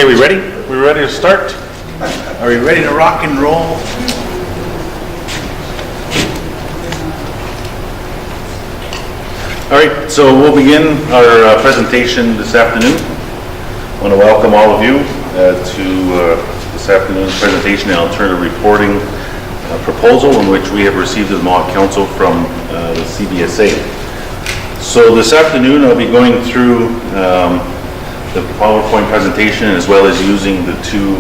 Okay, we ready? We ready to start? Are we ready to rock and roll? All right, so we'll begin our presentation this afternoon. I want to welcome all of you to this afternoon's presentation on alternative reporting proposal in which we have received the Mohawk Council from the CBSA. So this afternoon I'll be going through the PowerPoint presentation as well as using the two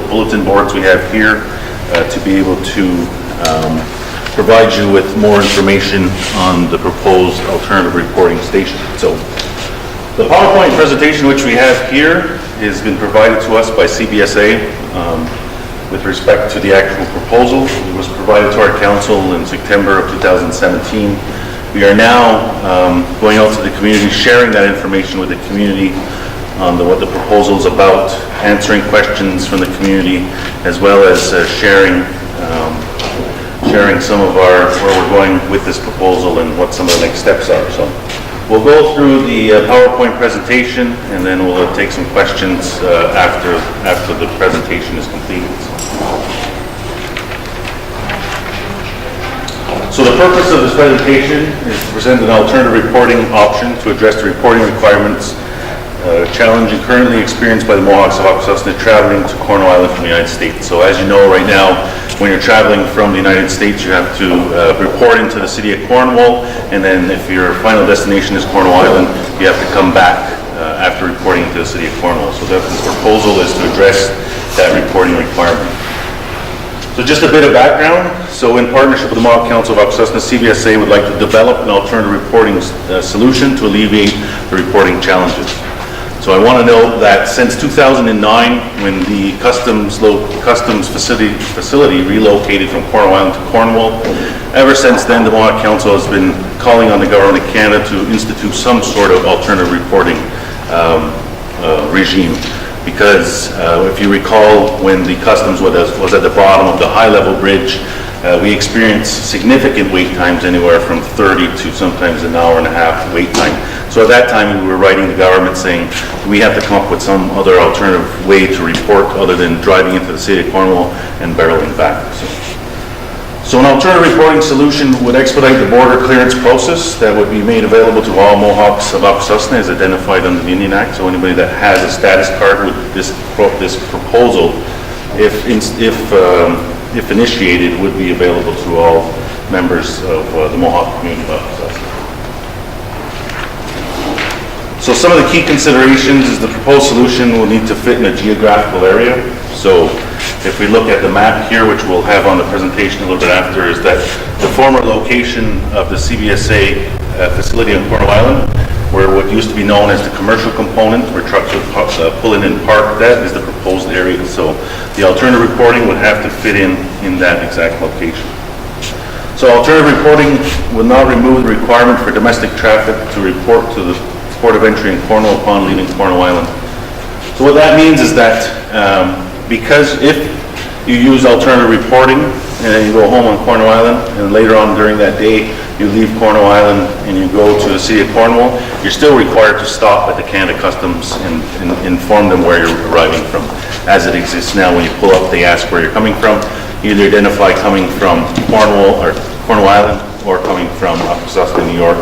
bulletin boards we have here to be able to provide you with more information on the proposed alternative reporting station. So the PowerPoint presentation which we have here has been provided to us by CBSA with respect to the actual proposal. It was provided to our council in September of 2017. We are now going out to the community, sharing that information with the community on what the proposal is about, answering questions from the community, as well as sharing some of where we're going with this proposal and what some of the next steps are. So we'll go through the PowerPoint presentation and then we'll take some questions after the presentation is completed. So the purpose of this presentation is to present an alternative reporting option to address the reporting requirements challenging currently experienced by the Mohawks of Akwesasne traveling to Cornwall Island from the United States. So as you know right now, when you're traveling from the United States, you have to report into the city of Cornwall, and then if your final destination is Cornwall Island, you have to come back after reporting to the city of Cornwall. So this proposal is to address that reporting requirement. So just a bit of background. So in partnership with the Mohawk Council of Akwesasne, CBSA would like to develop an alternative reporting solution to alleviate the reporting challenges. So I want to note that since 2009, when the customs facility relocated from Cornwall Island to Cornwall, ever since then the Mohawk Council has been calling on the Government of Canada to institute some sort of alternative reporting regime. Because if you recall, when the customs was at the bottom of the high-level bridge, we experienced significant wait times, anywhere from 30 to sometimes an hour and a half wait time. So at that time we were writing the government saying we have to come up with some other alternative way to report other than driving into the city of Cornwall and barreling back. So an alternative reporting solution would expedite the border clearance process that would be made available to all Mohawks of Akwesasne as identified under the Indian Act. So anybody that has a status card with this proposal, if initiated, would be available to all members of the Mohawk community of Akwesasne. So some of the key considerations is the proposed solution will need to fit in a geographical area. So if we look at the map here, which we'll have on the presentation a little bit after, is that the former location of the CBSA facility on Cornwall Island, where what used to be known as the commercial component, where trucks would pull in and park, that is the proposed area. So the alternative reporting would have to fit in that exact location. So alternative reporting will not remove the requirement for domestic traffic to report to the port of entry in Cornwall upon leaving Cornwall Island. So what that means is that because if you use alternative reporting and then you go home on Cornwall Island and later on during that day you leave Cornwall Island and you go to the city of Cornwall, you're still required to stop at the Canada Customs and inform them where you're arriving from. As it exists now, when you pull up, they ask where you're coming from. You either identify coming from Cornwall or Cornwall Island or coming from Akwesasne, New York,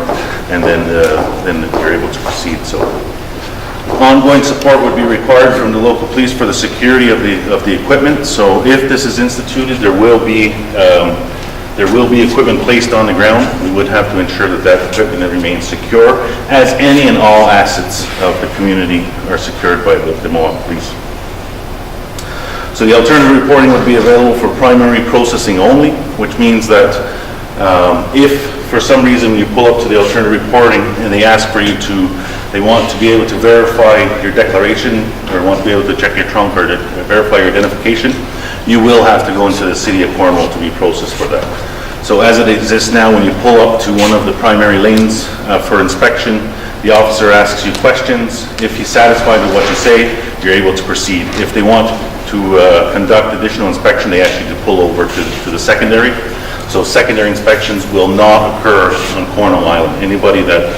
and then you're able to proceed. So ongoing support would be required from the local police for the security of the equipment. So if this is instituted, there will be equipment placed on the ground. We would have to ensure that equipment remains secure, as any and all assets of the community are secured by the Mohawk police. So the alternative reporting would be available for primary processing only, which means that if for some reason you pull up to the alternative reporting and they ask for you they want to be able to verify your declaration or want to be able to check your trunk or to verify your identification, you will have to go into the city of Cornwall to be processed for that. So as it exists now, when you pull up to one of the primary lanes for inspection, the officer asks you questions. If he's satisfied with what you say, you're able to proceed. If they want to conduct additional inspection, they ask you to pull over to the secondary. So secondary inspections will not occur on Cornwall Island. Anybody that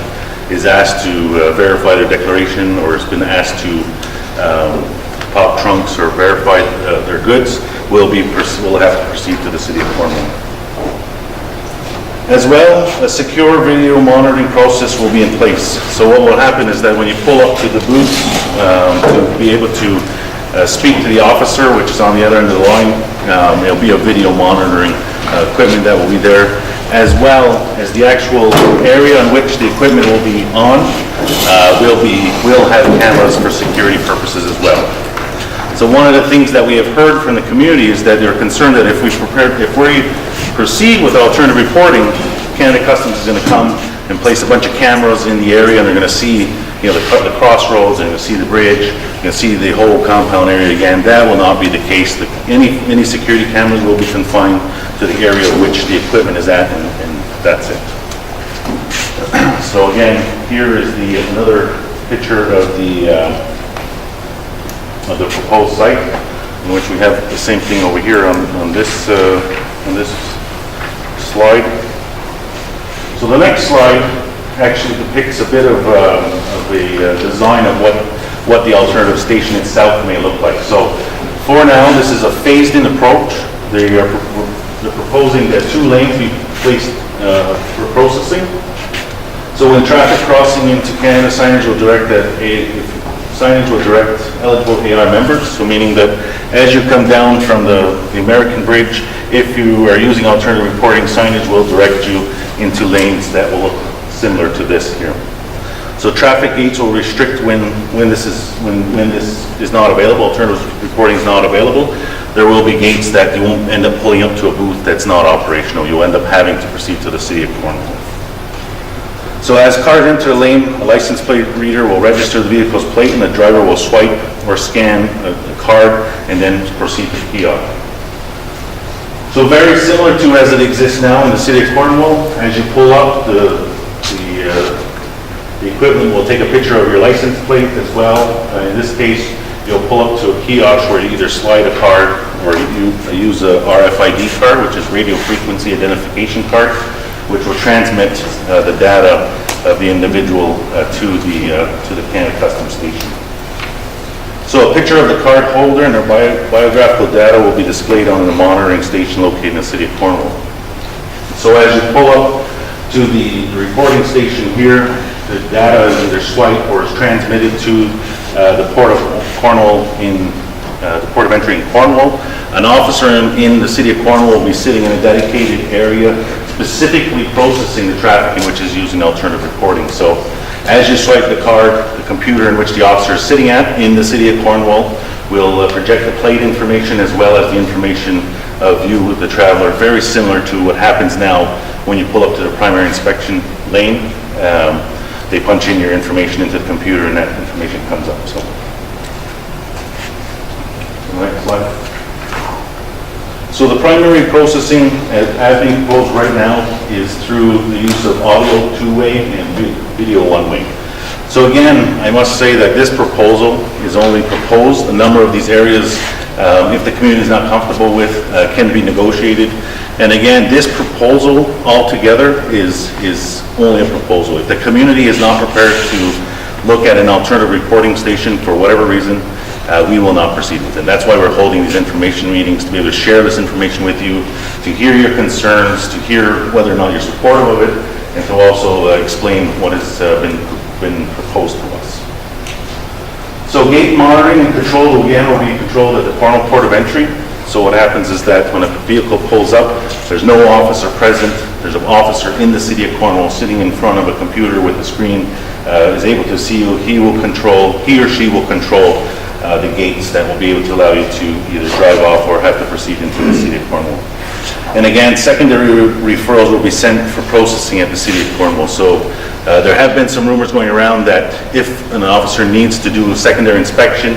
is asked to verify their declaration or has been asked to pop trunks or verify their goods will have to proceed to the City of Cornwall. As well, a secure video monitoring process will be in place. So what will happen is that when you pull up to the booth to be able to speak to the officer, which is on the other end of the line, there'll be a video monitoring equipment that will be there, as well as the actual area on which the equipment will be on will have cameras for security purposes as well. So one of the things that we have heard from the community is that they're concerned that if we proceed with alternative reporting, Canada Customs is going to come and place a bunch of cameras in the area, and they're going to see, you know, the crossroads, and they're going to see the bridge, you're going to see the whole compound area again. That will not be the case. Any security cameras will be confined to the area which the equipment is at, and that's it. So again, here is another picture of the proposed site, in which we have the same thing over here on this slide. So the next slide actually depicts a bit of the design of what the alternative station itself may look like. So for now, this is a phased-in approach. They're proposing that 2 lanes be placed for processing. So when traffic crossing into Canada, signage will direct eligible AR members, so meaning that as you come down from the American Bridge, if you are using alternative reporting, signage will direct you into lanes that will look similar to this here. So traffic gates will restrict when this is not available, alternative reporting is not available. There will be gates that you won't end up pulling up to a booth that's not operational. You'll end up having to proceed to the City of Cornwall. So as cars enter a lane, a license plate reader will register the vehicle's plate, and the driver will swipe or scan a card and then proceed to the kiosk. So very similar to as it exists now in the City of Cornwall. As you pull up, the equipment will take a picture of your license plate as well. In this case, you'll pull up to a kiosk where you either slide a card or you use a RFID card, which is radio frequency identification card, which will transmit the data of the individual to the Canada Customs station. So a picture of the card holder and their biographical data will be displayed on the monitoring station located in the City of Cornwall. So as you pull up to the reporting station here, the data is either swiped or is transmitted to the Port of Cornwall the Port of Entry in Cornwall. An officer in the City of Cornwall will be sitting in a dedicated area specifically processing the traffic in which is using alternative reporting. So as you swipe the card, the computer in which the officer is sitting at in the City of Cornwall will project the plate information as well as the information of you, the traveler, very similar to what happens now when you pull up to the primary inspection lane. They punch in your information into the computer and that information comes up. So, next slide. So the primary processing as being proposed right now is through the use of audio two-way and video one-way. So again, I must say that this proposal is only proposed. A number of these areas, if the community is not comfortable with, can be negotiated. And again, this proposal altogether is only a proposal. If the community is not prepared to look at an alternative reporting station for whatever reason, we will not proceed with it. That's why we're holding these information meetings, to be able to share this information with you, to hear your concerns, to hear whether or not you're supportive of it, and to also explain what has been proposed to us. So gate monitoring and control, again, will be controlled at the Cornwall Port of Entry. So what happens is that when a vehicle pulls up, there's no officer present. There's an officer in the City of Cornwall sitting in front of a computer with a screen, is able to see you. He or she will control the gates that will be able to allow you to either drive off or have to proceed into the City of Cornwall. And again, secondary referrals will be sent for processing at the City of Cornwall. So there have been some rumors going around that if an officer needs to do a secondary inspection,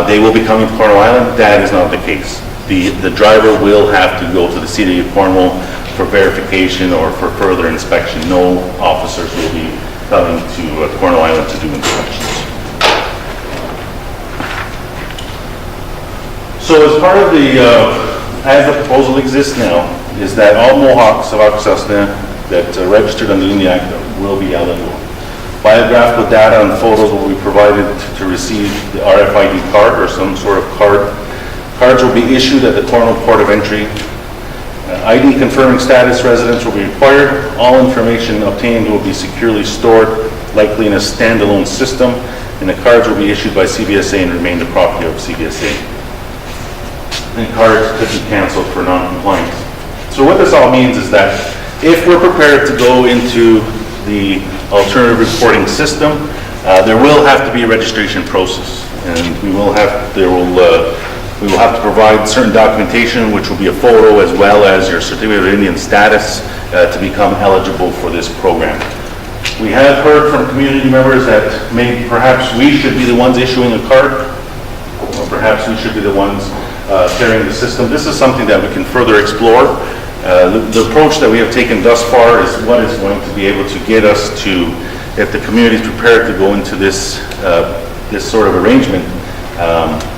they will be coming to Cornwall Island. That is not the case. The driver will have to go to the City of Cornwall for verification or for further inspection. No officers will be coming to Cornwall Island to do inspections. So as part of as the proposal exists now, is that all Mohawks of Akwesasne that registered under the Act will be eligible. Biographical data and photos will be provided to receive the RFID card or some sort of card. Cards will be issued at the Cornwall Port of Entry. ID confirming status residence will be required. All information obtained will be securely stored, likely in a standalone system, and the cards will be issued by CBSA and remain the property of CBSA. And cards could be canceled for non-compliance. So what this all means is that if we're prepared to go into the alternative reporting system, there will have to be a registration process, and we will have to provide certain documentation, which will be a photo as well as your certificate of Indian status to become eligible for this program. We have heard from community members that maybe perhaps we should be the ones issuing a card, or perhaps we should be the ones carrying the system. This is something that we can further explore. The approach that we have taken thus far is what is going to be able to get us to, if the community is prepared to go into this sort of arrangement,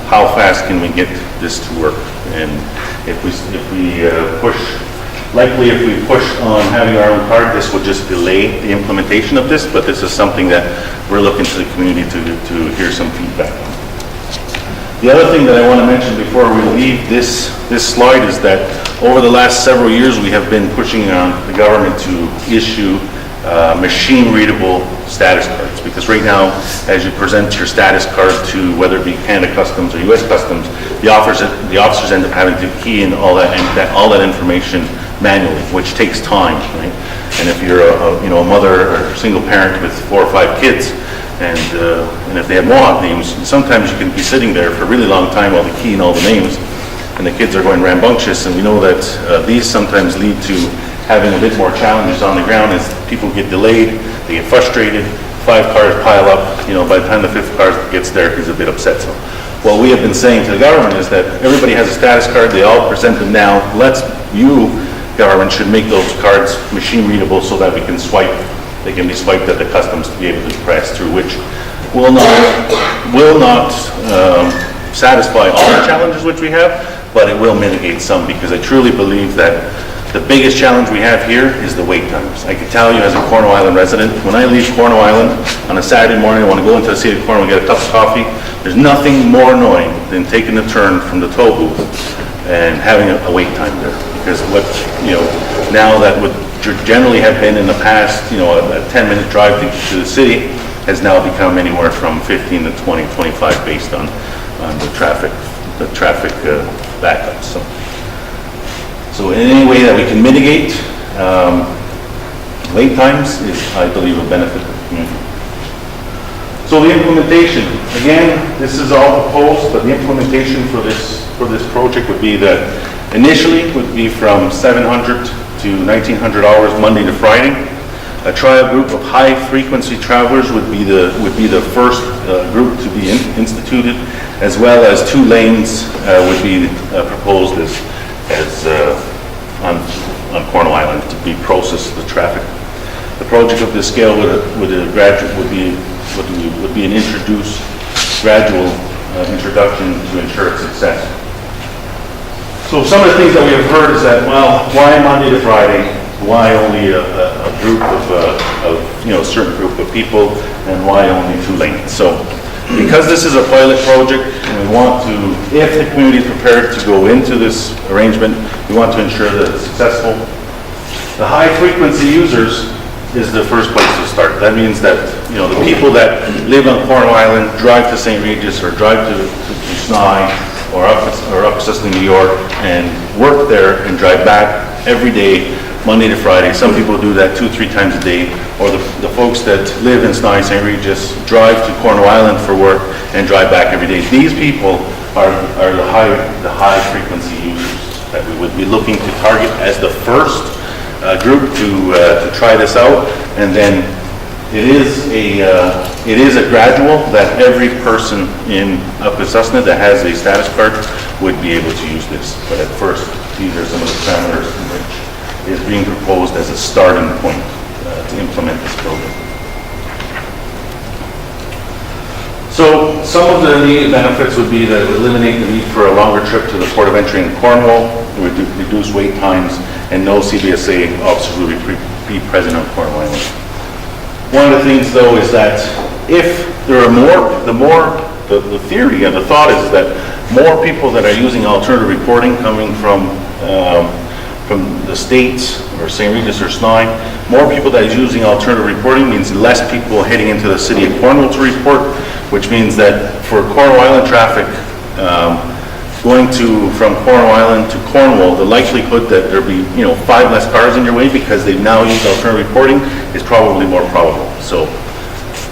how fast can we get this to work? And if we push on having our own card, this will just delay the implementation of this, but this is something that we're looking to the community to hear some feedback on. The other thing that I want to mention before we leave this slide is that over the last several years we have been pushing on the government to issue machine-readable status cards, because right now, as you present your status card to whether it be Canada Customs or U.S. Customs, the officers end up having to key in all that information manually, which takes time, right? And if you're a mother or single parent with 4 or 5 kids, and if they have Mohawk names, sometimes you can be sitting there for a really long time while they key in all the names, and the kids are going rambunctious, and we know that these sometimes lead to having a bit more challenges on the ground as people get delayed, they get frustrated, 5 cars pile up, by the time the 5th car gets there, he's a bit upset. So what we have been saying to the government is that everybody has a status card, they all present them now. Government should make those cards machine readable so that we can swipe. They can be swiped at the customs to be able to press through, which will not satisfy all the challenges which we have, but it will mitigate some, because I truly believe that the biggest challenge we have here is the wait times. I can tell you as a Cornwall Island resident, when I leave Cornwall Island on a Saturday morning, I want to go into the city of Cornwall and get a cup of coffee. There's nothing more annoying than taking the turn from the toll booth and having a wait time there. Because now that would generally have been in the past, a 10-minute drive to the city has now become anywhere from 15 to 20, 25 based on the traffic backups. So in any way that we can mitigate wait times is, I believe, a benefit to the community. So the implementation, again, this is all proposed, but the implementation for this project would be that initially would be from 700 to 1900 hours Monday to Friday. A trial group of high-frequency travelers would be the first group to be instituted, as well as 2 lanes would be proposed on Cornwall Island to be processed the traffic. The project of this scale would be an gradual introduction to ensure its success. So some of the things that we have heard is that, well, why Monday to Friday? Why only a group of a certain group of people, and why only 2 lanes? So because this is a pilot project, and we want to, if the community is prepared to go into this arrangement, we want to ensure that it's successful. The high frequency users is the first place to start. That means that the people that live on Cornwall Island, drive to St. Regis, or drive to Snai, or Akwesasne, New York, and work there and drive back every day, Monday to Friday. Some people do that 2-3 times a day. Or the folks that live in Snai, St. Regis, drive to Cornwall Island for work and drive back every day. These people are the high frequency users that we would be looking to target as the first group to try this out. And then it is a gradual that every person in Akwesasne that has a status card would be able to use this. But at first, these are some of the parameters in which is being proposed as a starting point to implement this program. So some of the immediate benefits would be that it would eliminate the need for a longer trip to the port of entry in Cornwall, it would reduce wait times, and no CBSA officers would be present on Cornwall Island. One of the things, though, is that if there are the theory and the thought is that more people that are using alternative reporting coming from the states or St. Regis or SNI, more people that is using alternative reporting means less people heading into the city of Cornwall to report, which means that for Cornwall Island traffic, going from Cornwall Island to Cornwall, the likelihood that there'll be 5 less cars in your way because they've now used alternative reporting is probably more probable. So,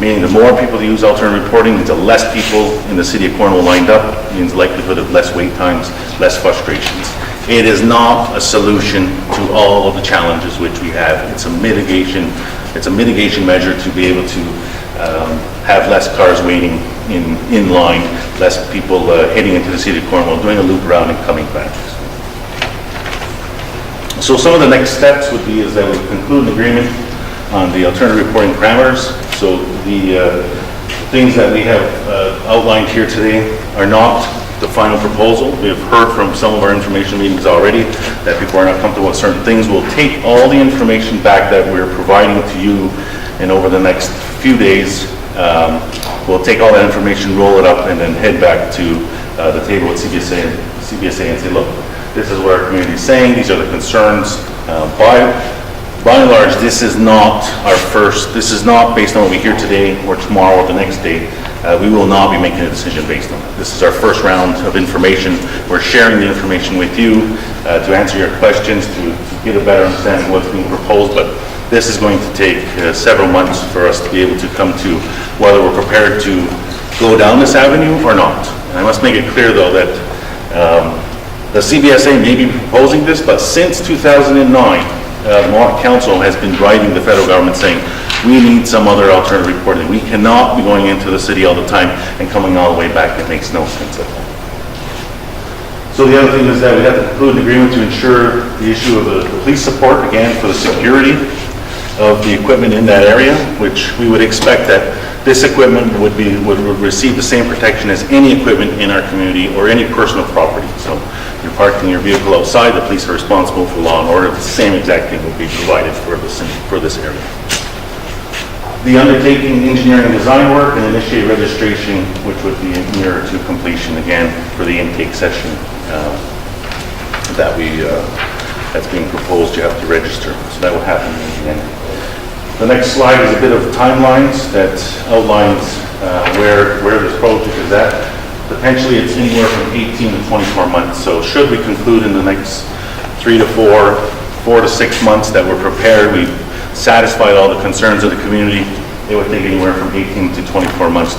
meaning the more people that use alternative reporting means the less people in the city of Cornwall lined up, means likelihood of less wait times, less frustrations. It is not a solution to all of the challenges which we have. It's a mitigation measure to be able to have less cars waiting in line, less people heading into the city of Cornwall, doing a loop around and coming back. So some of the next steps would be is that we conclude an agreement on the alternative reporting parameters. So the things that we have outlined here today are not the final proposal. We have heard from some of our information meetings already that people are not comfortable with certain things. We'll take all the information back that we're providing to you, and over the next few days, we'll take all that information, roll it up, and then head back to the table with CBSA and say, look, this is what our community is saying. These are the concerns. By and large, this is not this is not based on what we hear today or tomorrow or the next day. We will not be making a decision based on it. This is our first round of information. We're sharing the information with you to answer your questions, to get a better understanding of what's being proposed, but this is going to take several months for us to be able to come to whether we're prepared to go down this avenue or not. And I must make it clear, though, that the CBSA may be proposing this, but since 2009, the Mohawk Council has been driving the federal government saying, we need some other alternative reporting. We cannot be going into the city all the time and coming all the way back. It makes no sense at all. So the other thing is that we have to conclude an agreement to ensure the issue of the police support, again, for the security of the equipment in that area, which we would expect that this equipment would receive the same protection as any equipment in our community or any personal property. So you're parking your vehicle outside, the police are responsible for law and order. The same exact thing will be provided for this area. The undertaking engineering and design work and initiate registration, which would be nearer to completion again for the intake session that's being proposed. You have to register, so that will happen in the end. The next slide is a bit of timelines that outlines where this project is at. Potentially it's anywhere from 18 to 24 months. So should we conclude in the next 4 to 6 months that we're prepared, we've satisfied all the concerns of the community, it would take anywhere from 18 to 24 months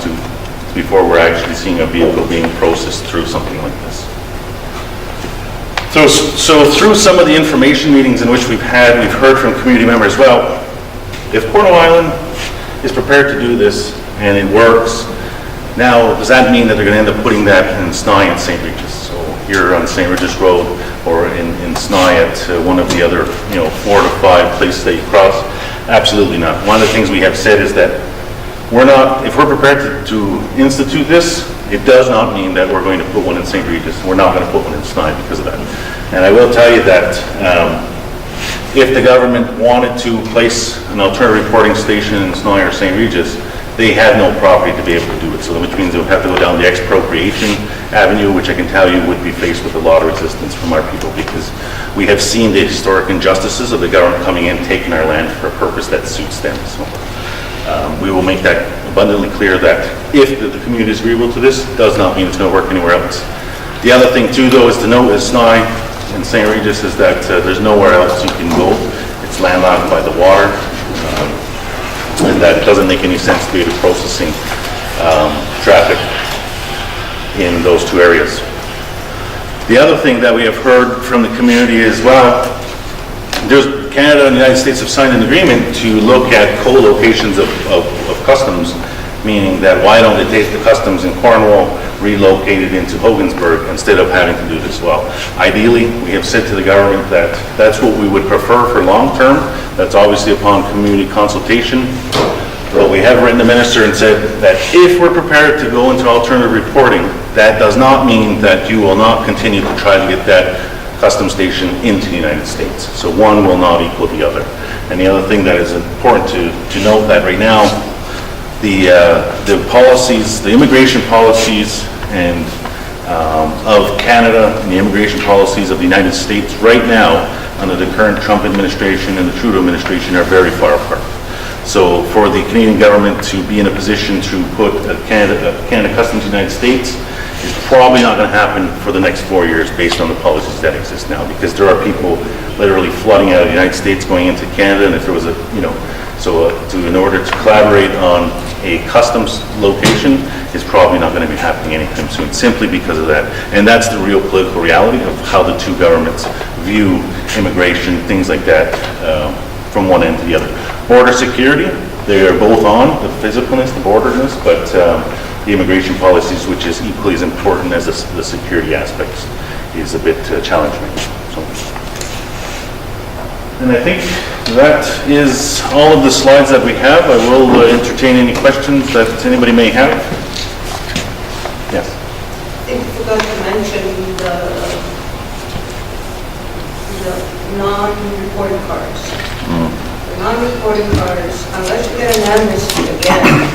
before we're actually seeing a vehicle being processed through something like this. So through some of the information meetings in which we've heard from community members, well, if Cornwall Island is prepared to do this and it works, now does that mean that they're going to end up putting that in SNI and St. Regis? So here on St. Regis Road or in SNI at one of the other 4 to 5 places that you cross? Absolutely not. One of the things we have said is that if we're prepared to institute this, it does not mean that we're going to put one in St. Regis. We're not going to put one in SNI because of that. And I will tell you that if the government wanted to place an alternative reporting station in SNI or St. Regis, they have no property to be able to do it. So which means they would have to go down the expropriation avenue, which I can tell you would be faced with a lot of resistance from our people, because we have seen the historic injustices of the government coming in, taking our land for a purpose that suits them. So we will make that abundantly clear that if the community is agreeable to this, it does not mean it's going to work anywhere else. The other thing too, though, is to note is SNI and St. Regis is that there's nowhere else you can go. It's landlocked by the water. And that doesn't make any sense to be processing traffic in those two areas. The other thing that we have heard from the community is, well, Canada and the United States have signed an agreement to look at co-locations of customs, meaning that why don't they take the customs in Cornwall, relocate it into Hogansburg instead of having to do this? Well, ideally, we have said to the government that that's what we would prefer for long term. That's obviously upon community consultation. But we have written the minister and said that if we're prepared to go into alternative reporting, that does not mean that you will not continue to try to get that customs station into the United States. So one will not equal the other. And the other thing that is important to note that right now, the policies, the immigration policies and of Canada and the immigration policies of the United States right now under the current Trump administration and the Trudeau administration are very far apart. So for the Canadian government to be in a position to put Canada Customs to the United States is probably not going to happen for the next 4 years based on the policies that exist now, because there are people literally flooding out of the United States going into Canada, and if there was a, in order to collaborate on a customs location is probably not going to be happening anytime soon, simply because of that. And that's the real political reality of how the two governments view immigration, things like that, from one end to the other. Border security, they are both on, the physicalness, the borderness, but the immigration policies, which is equally as important as the security aspects, is a bit challenging. So. And I think that is all of the slides that we have. I will entertain any questions that anybody may have. Yes? I think you forgot to mention the non-reporting cars. The non-reporting cars, unless you get an amnesty again,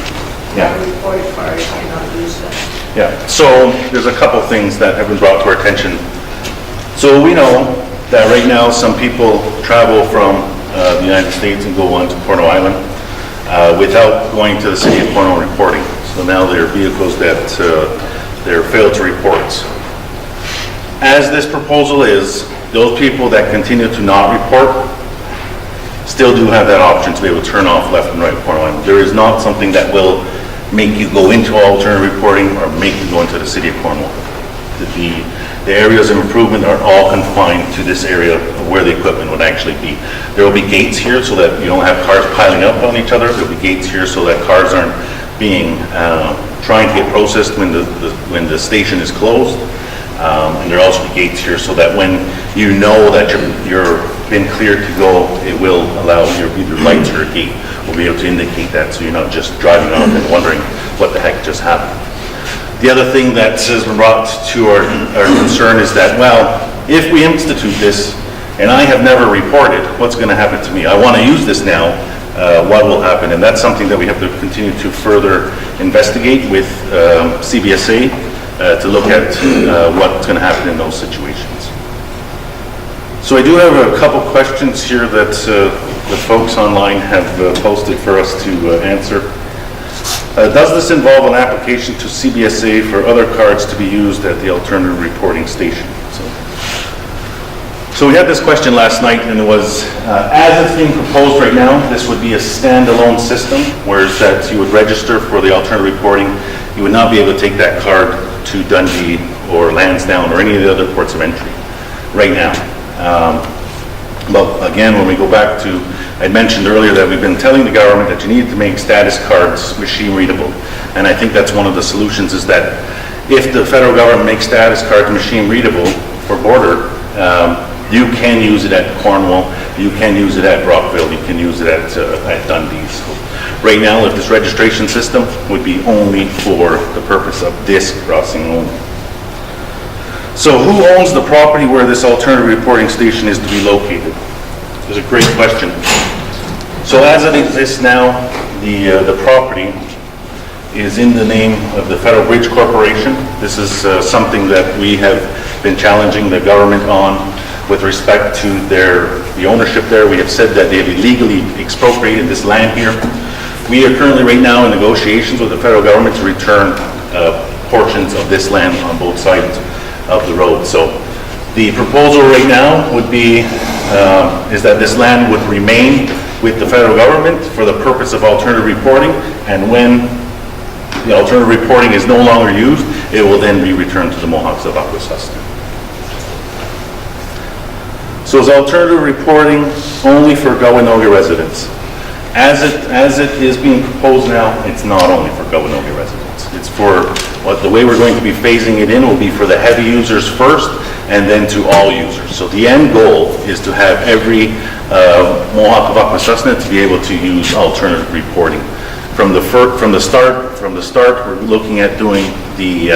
non-reported cars cannot use them. Yeah, so there's a couple things that have been brought to our attention. So we know that right now some people travel from the United States and go on to Porno Island without going to the city of Porno and reporting. So now there are vehicles that they're failed to report. As this proposal is, those people that continue to not report still do have that option to be able to turn off left and right Porno Island. There is not something that will make you go into alternative reporting or make you go into the city of Cornwall. The areas of improvement are all confined to this area of where the equipment would actually be. There will be gates here so that you don't have cars piling up on each other. There will be gates here so that cars aren't being trying to get processed when the station is closed. And there will also be gates here so that when you know that you're been cleared to go, it will allow your either lights or a gate will be able to indicate that, so you're not just driving off and wondering what the heck just happened. The other thing that has been brought to our concern is that, well, if we institute this and I have never reported, what's going to happen to me? I want to use this now, what will happen? And that's something that we have to continue to further investigate with CBSA to look at what's going to happen in those situations. So I do have a couple questions here that the folks online have posted for us to answer. Does this involve an application to CBSA for other cards to be used at the alternative reporting station? So we had this question last night, and it was, as it's being proposed right now, this would be a standalone system, whereas that you would register for the alternative reporting. You would not be able to take that card to Dundee or Lansdowne or any of the other ports of entry right now. But again, when we go back to, I mentioned earlier that we've been telling the government that you need to make status cards machine readable. And I think that's one of the solutions, is that if the federal government makes status cards machine readable for border, you can use it at Cornwall, you can use it at Brockville, you can use it at Dundee. So right now, if this registration system would be only for the purpose of disc crossing only. So who owns the property where this alternative reporting station is to be located? It's a great question. So as it exists now, the property is in the name of the Federal Bridge Corporation. This is something that we have been challenging the government on with respect to the ownership there. We have said that they have illegally expropriated this land here. We are currently right now in negotiations with the federal government to return portions of this land on both sides of the road. So the proposal right now would be is that this land would remain with the federal government for the purpose of alternative reporting, and when the alternative reporting is no longer used, it will then be returned to the Mohawks of Akwesasne. So is alternative reporting only for Gawanoga residents? As it is being proposed now, it's not only for Gawanoga residents. It's for the way we're going to be phasing it in will be for the heavy users first, and then to all users. So the end goal is to have every Mohawk of Akwesasne to be able to use alternative reporting. From the start, we're looking at doing the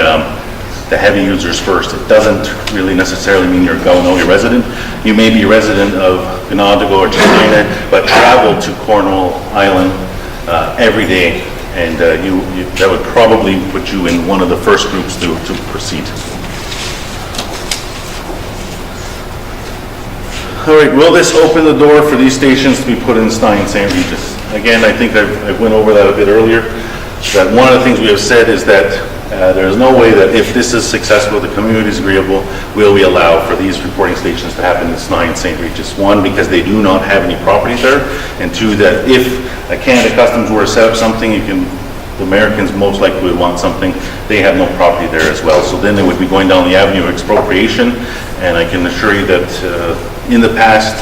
the heavy users first. It doesn't really necessarily mean you're a Gawanoe resident. You may be a resident of Ganadago or China, but travel to Cornwall Island every day, and that would probably put you in one of the first groups to proceed. All right, will this open the door for these stations to be put in Stein St. Regis? Again, I think I went over that a bit earlier, that one of the things we have said is that there is no way that if this is successful, the community is agreeable, will we allow for these reporting stations to happen in Stein St. Regis. One, because they do not have any property there, and two, that if a Canada Customs were to set up something, the Americans most likely would want something, they have no property there as well. So then they would be going down the avenue of expropriation, and I can assure you that in the past,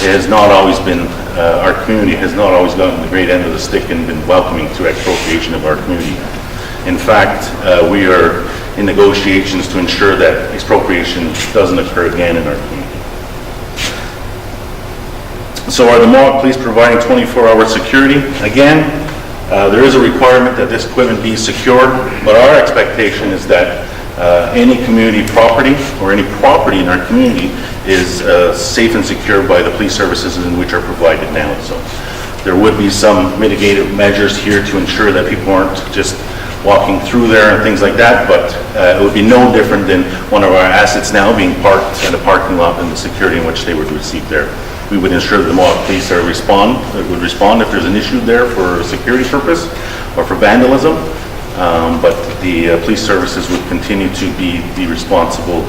it has not always been, our community has not always gotten the great end of the stick and been welcoming to expropriation of our community. In fact, we are in negotiations to ensure that expropriation doesn't occur again in our community. So are the Mohawk Police providing 24-hour security? Again, there is a requirement that this equipment be secure, but our expectation is that any community property or any property in our community is safe and secure by the police services in which are provided now. So there would be some mitigative measures here to ensure that people aren't just walking through there and things like that, but it would be no different than one of our assets now being parked in a parking lot and the security in which they would receive there. We would ensure that the Mohawk Police would respond if there's an issue there for security purpose or for vandalism, but the police services would continue to be the responsible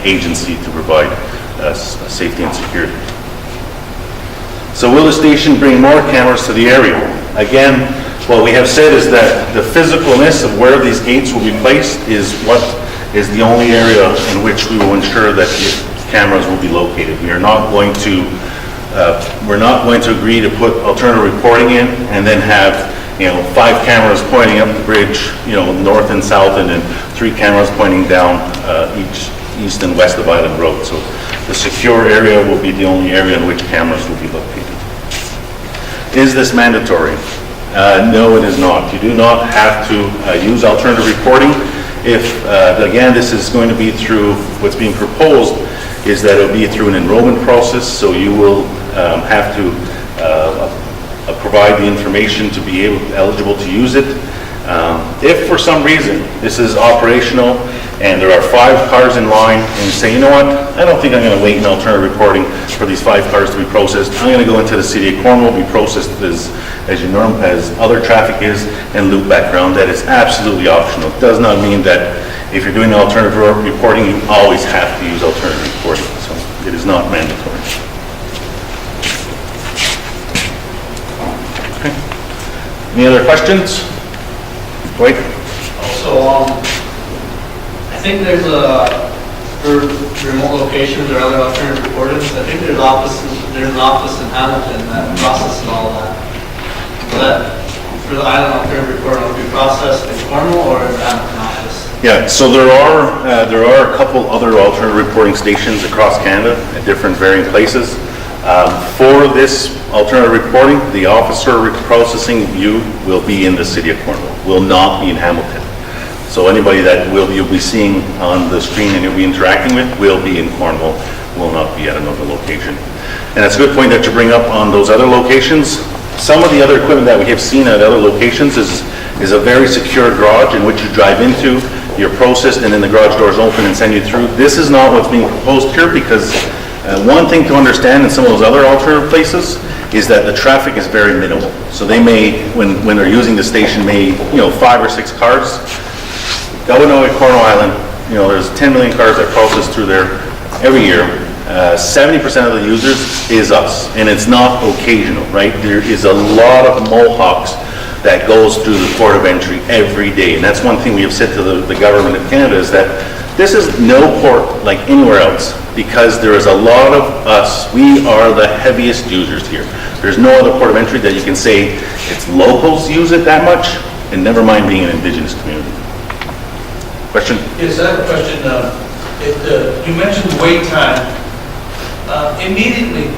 agency to provide safety and security. So will the station bring more cameras to the area? Again, what we have said is that the physicalness of where these gates will be placed is what is the only area in which we will ensure that cameras will be located. We are not going to agree to put alternative reporting in and then have 5 cameras pointing up the bridge, north and south, and then 3 cameras pointing down each east and west of Island Road. So the secure area will be the only area in which cameras will be located. Is this mandatory? No, it is not. You do not have to use alternative reporting. If, again, this is going to be through, what's being proposed is that it will be through an enrollment process, so you will have to provide the information to be eligible to use it. If for some reason this is operational and there are 5 cars in line and you say, you know what, I don't think I'm going to wait in alternative reporting for these 5 cars to be processed. I'm going to go into the city of Cornwall, be processed as other traffic is, and loop back around. That is absolutely optional. It does not mean that if you're doing alternative reporting, you always have to use alternative reporting. So it is not mandatory. Okay. Any other questions? Wait. Also, I think there's for remote locations or other alternative recordings, I think there's an office in Hamilton that processes all that. But for the island alternative recording, will be processed in Cornwall or in the Hamilton office? Yeah, so there are a couple other alternative reporting stations across Canada at different varying places. For this alternative reporting, the officer processing you will be in the city of Cornwall, will not be in Hamilton. So anybody that you'll be seeing on the screen and you'll be interacting with will be in Cornwall, will not be at another location. And that's a good point that you bring up on those other locations. Some of the other equipment that we have seen at other locations is a very secure garage in which you drive into, you're processed, and then the garage doors open and send you through. This is not what's being proposed here, because one thing to understand in some of those other alternative places is that the traffic is very minimal. So they may, when they're using the station, 5 or 6 cars. Gawanoe, Cornwall Island, there's 10 million cars that process through there every year. 70% of the users is us, and it's not occasional, right? There is a lot of Mohawks that goes through the port of entry every day, and that's one thing we have said to the government of Canada, is that this is no port like anywhere else, because there is a lot of us. We are the heaviest users here. There's no other port of entry that you can say it's locals use it that much, and never mind being an Indigenous community. Question? Yes, I have a question. You mentioned wait time. Immediately,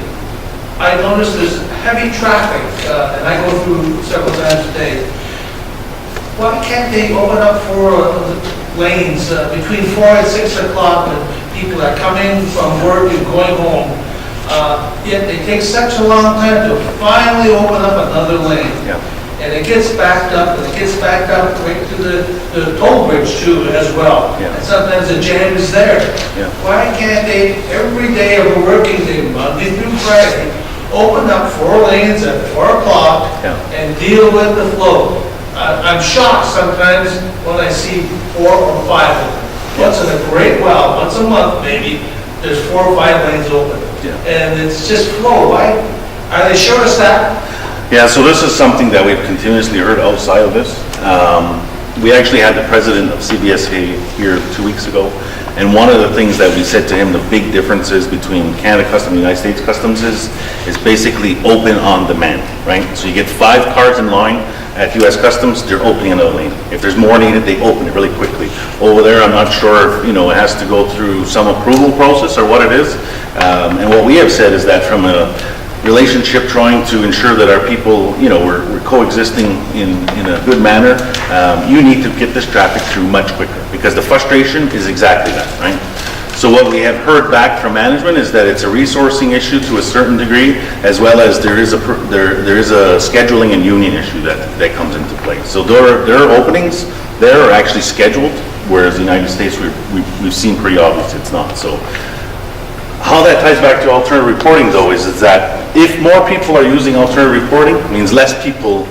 I noticed there's heavy traffic, and I go through several times a day. why can't they open up 4 lanes between 4 and 6 o'clock when people are coming from work and going home? Yet they take such a long time to finally open up another lane. Yeah. And it gets backed up, and it gets backed up right to the toll bridge too as well. Yeah. And sometimes the jam is there. Yeah. Why can't they, every day of a working day, Monday through Friday, open up 4 lanes at 4 o'clock Yeah. and deal with the flow? I'm shocked sometimes when I see 4 or 5 of them. Once in a great while, once a month maybe, there's 4 or 5 lanes open. Yeah. And it's just flow. Why? Are they short of staff? Yeah, so this is something that we've continuously heard outside of this. We actually had the president of CBSA here 2 weeks ago, and one of the things that we said to him, the big differences between Canada Customs and the United States Customs is basically open on demand, right? So you get 5 cars in line at US Customs, they're opening another lane. If there's more needed, they open it really quickly. Over there, I'm not sure if, it has to go through some approval process or what it is. And what we have said is that from a relationship trying to ensure that our people, we're coexisting in a good manner, you need to get this traffic through much quicker, because the frustration is exactly that, right? So what we have heard back from management is that it's a resourcing issue to a certain degree, as well as there is a scheduling and union issue that comes into play. So there are openings there are actually scheduled, whereas the United States we've seen pretty obvious it's not. So how that ties back to alternative reporting, though, is that if more people are using alternative reporting, it means less people,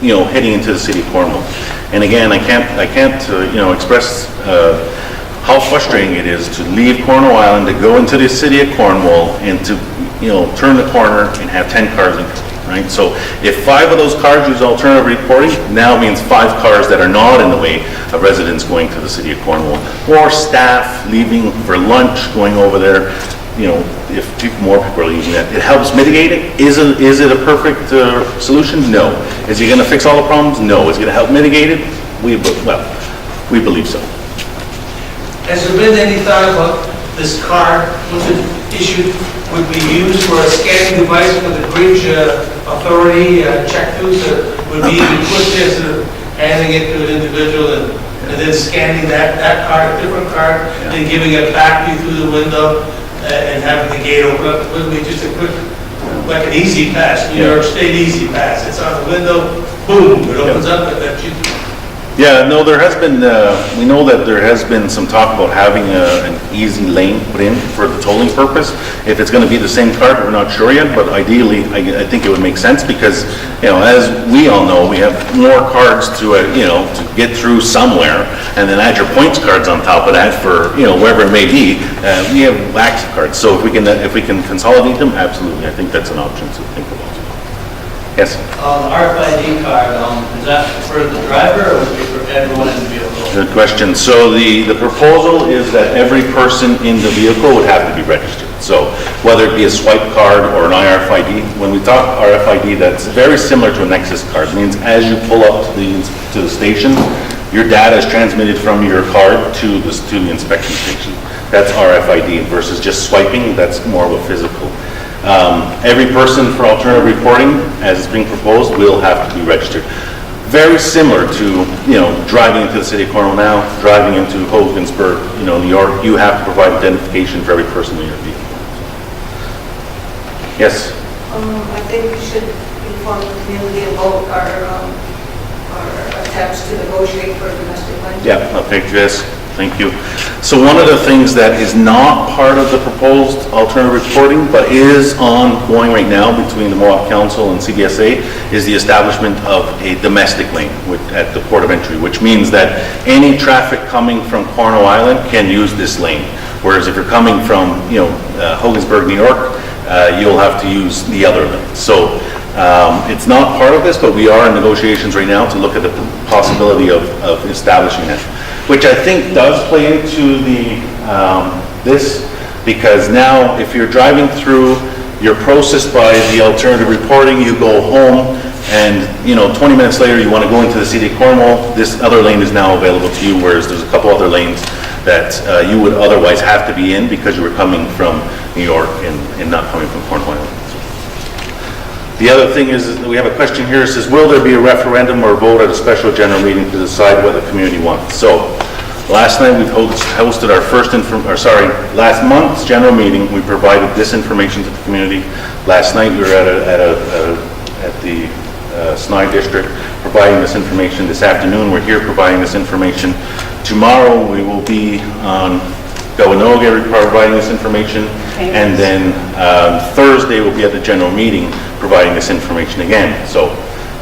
heading into the city of Cornwall. And again, I can't express how frustrating it is to leave Cornwall Island, to go into the city of Cornwall, and to, turn the corner and have 10 cars in front, right? So if 5 of those cars use alternative reporting, now means 5 cars that are not in the way of residents going to the city of Cornwall, or staff leaving for lunch, going over there. If more people are using that, it helps mitigate it. Is it a perfect solution? No. Is it going to fix all the problems? No. Is it going to help mitigate it? We believe so. Has there been any thought about this card, was it issued, would be used for a scanning device for the bridge authority check-throughs, would be pushed instead of handing it to an individual and then scanning that card, a different card, and then giving it back to you through the window and having the gate open up? Wouldn't be just a quick, like an easy pass, New York State easy pass. It's on the window, boom, it opens up and that you. Yeah, no, there has been, we know that there has been some talk about having an easy lane put in for the tolling purpose. If it's going to be the same card, we're not sure yet, but ideally, I think it would make sense because, as we all know, we have more cards to get through somewhere, and then add your points cards on top of that for, wherever it may be. We have lakhs of cards, so if we can consolidate them, absolutely, I think that's an option to think about. Yes? The RFID card, is that for the driver or would it be for everyone in the vehicle? Good question. So the proposal is that every person in the vehicle would have to be registered. So whether it be a swipe card or an RFID, when we talk RFID, that's very similar to a Nexus card. It means as you pull up to the station, your data is transmitted from your card to the inspection station. That's RFID versus just swiping. That's more of a physical. Every person for alternative reporting, as it's being proposed, will have to be registered. Very similar to, driving into the city of Cornwall now, driving into Hogansburg, New York, you have to provide identification for every person in your vehicle. Yes? I think we should inform the community about our attempts to negotiate for domestic lending. Yeah, okay, yes. Thank you. So one of the things that is not part of the proposed alternative reporting, but is ongoing right now between the Mohawk Council and CBSA, is the establishment of a domestic lane at the port of entry, which means that any traffic coming from Cornwall Island can use this lane. Whereas if you're coming from, Hogansburg, New York, you'll have to use the other lane. So it's not part of this, but we are in negotiations right now to look at the possibility of establishing that, which I think does play into this, because now if you're driving through, you're processed by the alternative reporting, you go home, and 20 minutes later you want to go into the city of Cornwall, this other lane is now available to you, whereas there's a couple other lanes that you would otherwise have to be in because you were coming from New York and not coming from Cornwall Island. The other thing is that we have a question here. It says, will there be a referendum or vote at a special general meeting to decide what the community wants? So, last night we hosted our last month's general meeting. We provided this information to the community. Last night we were at the Snide District providing this information. This afternoon we're here providing this information. Tomorrow we will be on Gawanoga providing this information, and then Thursday we'll be at the general meeting providing this information again. So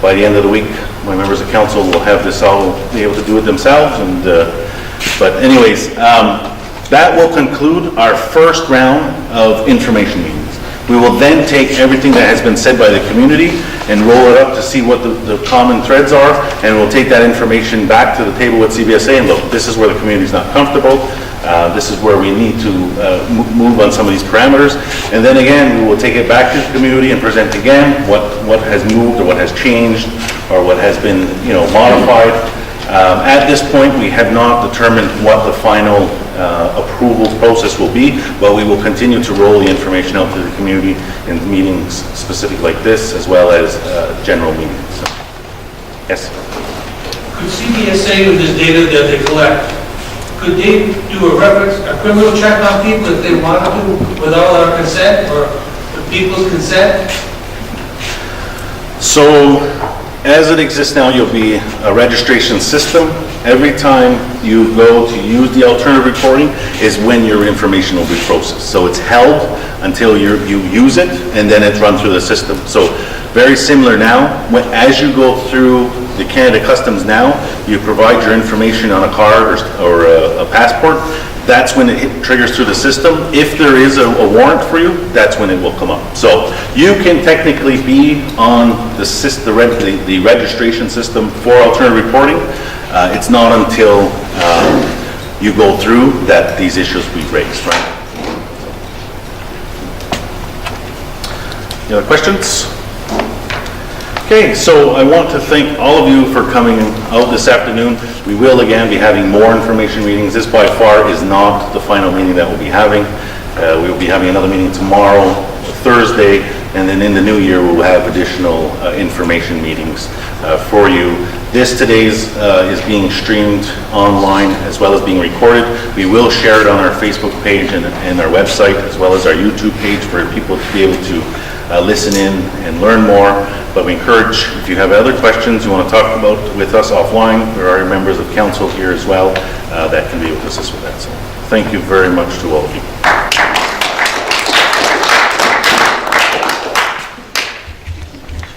by the end of the week, my members of council will have this all be able to do it themselves. And but anyways, that will conclude our first round of information meetings. We will then take everything that has been said by the community and roll it up to see what the common threads are, and we'll take that information back to the table with CBSA and look, this is where the community is not comfortable. This is where we need to move on some of these parameters. And then again, we will take it back to the community and present again what has moved or what has changed or what has been, modified. At this point, we have not determined what the final approval process will be, but we will continue to roll the information out to the community in meetings specific like this, as well as general meetings. So, yes? Could CBSA, with this data that they collect, could they do a criminal check on people if they wanted to without our consent or with people's consent? So, as it exists now, you'll be a registration system. Every time you go to use the alternative reporting is when your information will be processed. So it's held until you use it, and then it's run through the system. So very similar now. As you go through the Canada Customs now, you provide your information on a card or a passport. That's when it triggers through the system. If there is a warrant for you, that's when it will come up. So you can technically be on the registration system for alternative reporting. It's not until you go through that these issues will be raised, right? Any other questions? Okay, so I want to thank all of you for coming out this afternoon. We will again be having more information meetings. This by far is not the final meeting that we'll be having. We will be having another meeting tomorrow, Thursday, and then in the new year we'll have additional information meetings for you. This today's is being streamed online as well as being recorded. We will share it on our Facebook page and our website, as well as our YouTube page, for people to be able to listen in and learn more. But we encourage, if you have other questions you want to talk about with us offline, there are members of council here as well that can be able to assist with that. So thank you very much to all of you.